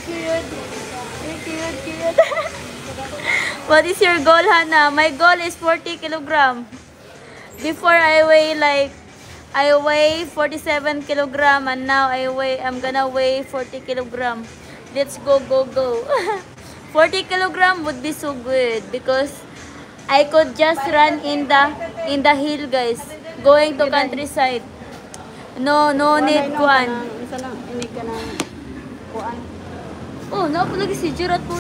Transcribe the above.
cute. You're cute, cute. What is your goal, Hannah? My goal is 40 kilogram. Before I weigh 47 kilogram, and now I'm gonna weigh 40 kilogram. Let's go, go, go. 40 kilogram would be so good because I could just run in the hill, guys. Going to countryside. No need kuan. Isa lang, inig ka ng kuan. Oh, napalagi si Jurat po.